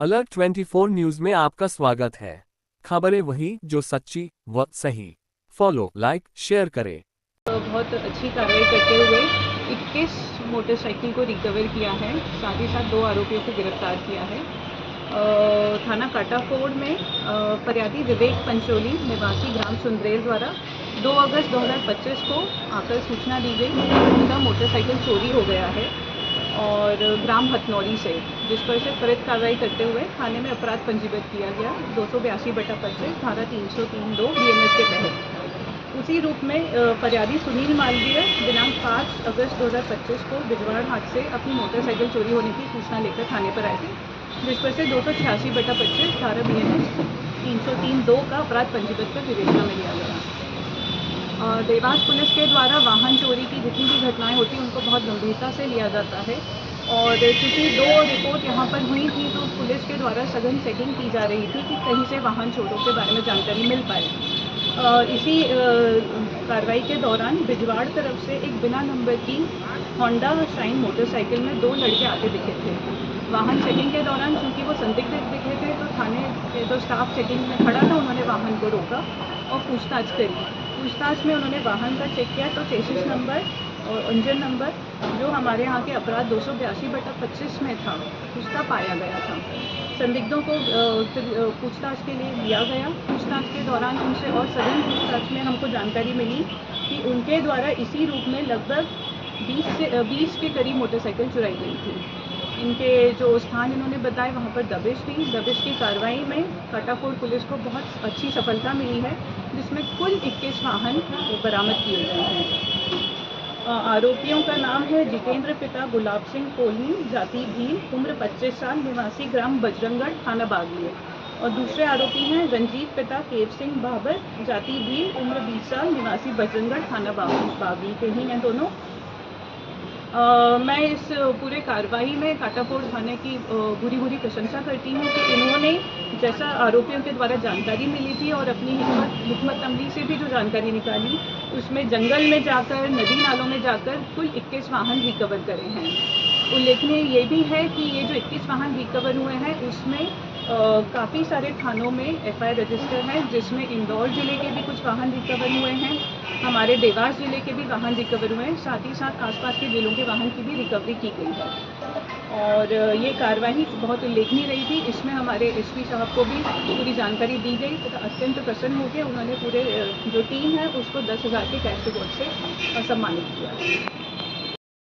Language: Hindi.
अलर्ट 24 न्यूज में आपका स्वागत है। खबरें वही जो सच्ची व सही। फॉलो, लाइक, शेयर करें। बहुत अच्छी कार्रवाई करते हुए 21 मोटरसाइकिल को रिकवर किया है, साथ ही साथ 2 आरोपियों को गिरफ्तार किया है। थाना काटाफोड़ में फरियादी विवेक पंचोली निवासी ग्राम सुंदरेल द्वारा 2 अगस्त 2025 को आकर सूचना दी गई कि उनका मोटरसाइकिल चोरी हो गया है और ग्राम हथनौरी से, जिस पर से त्वरित कार्रवाई करते हुए थाने में अपराध पंजीबद्ध किया गया 282/25 धारा 303(2) BNS के तहत। उसी रूप में फरियादी सुनील मालवीय दिनांक 5 अगस्त 2025 को बिजवाड़ हाट से अपनी मोटरसाइकिल चोरी होने की सूचना लेकर थाने पर आए थे, जिस पर से 286/25 धारा BNS 303(2) का अपराध पंजीबद्ध कर विवेचना में लिया गया। देवास पुलिस के द्वारा वाहन चोरी की जितनी भी घटनाएं होती हैं उनको बहुत गंभीरता से लिया जाता है, और क्योंकि 2 रिपोर्ट यहाँ पर हुई थी तो पुलिस के द्वारा सघन चेकिंग की जा रही थी कि कहीं से वाहन चोरों के बारे में जानकारी मिल पाए। इसी कार्रवाई के दौरान बिजवाड़ तरफ से एक बिना नंबर की होंडा शाइन मोटरसाइकिल में 2 लड़के आते दिखे थे। वाहन चेकिंग के दौरान चूँकि वो संदिग्ध दिखे थे तो थाने के जो स्टाफ चेकिंग में खड़ा था उन्होंने वाहन को रोका और पूछताछ करी। पूछताछ में उन्होंने वाहन का चेक किया तो चेसिस नंबर और इंजन नंबर जो हमारे यहाँ के अपराध 282/25 में था उसका पाया गया था। संदिग्धों को पूछताछ के लिए लिया गया। पूछताछ के दौरान उनसे और सघन पूछताछ में हमको जानकारी मिली कि उनके द्वारा इसी रूप में लगभग 20 के करीब मोटरसाइकिल चुराई गई थी। इनके जो स्थान इन्होंने बताए वहाँ पर दबिश थी। दबिश की कार्रवाई में काटाफोड़ पुलिस को बहुत अच्छी सफलता मिली है, जिसमें कुल 21 वाहन बरामद किए गए हैं। आरोपियों का नाम है जितेंद्र पिता गुलाब सिंह कोहली, जाति भील, उम्र 25 साल, निवासी ग्राम बजरंगगढ़, थाना बागली। और दूसरे आरोपी हैं रंजीत पिता केव सिंह बाबर, जाति भील, उम्र 20 साल, निवासी बजरंगगढ़, थाना बागली के ही हैं दोनों। मैं इस पूरे कार्रवाई में काटाफोड़ थाने की बुरी प्रशंसा करती हूँ कि इन्होंने जैसा आरोपियों के द्वारा जानकारी मिली थी और अपनी हिकमत अमली से भी जो जानकारी निकाली उसमें जंगल में जाकर, नदी नालों में जाकर कुल 21 वाहन रिकवर करे हैं। उल्लेखनीय ये भी है कि ये जो 21 वाहन रिकवर हुए हैं उसमें काफ़ी सारे थानों में FIR रजिस्टर है, जिसमें इंदौर ज़िले के भी कुछ वाहन रिकवर हुए हैं, हमारे देवास ज़िले के भी वाहन रिकवर हुए हैं, साथ ही साथ आसपास के ज़िलों के वाहन की भी रिकवरी की गई है। और ये कार्रवाई बहुत उल्लेखनीय रही थी। इसमें हमारे SP साहब को भी पूरी जानकारी दी गई तथा अत्यंत प्रसन्न होकर उन्होंने पूरे जो टीम है उसको 10,000 के कैश रिवॉर्ड से सम्मानित किया।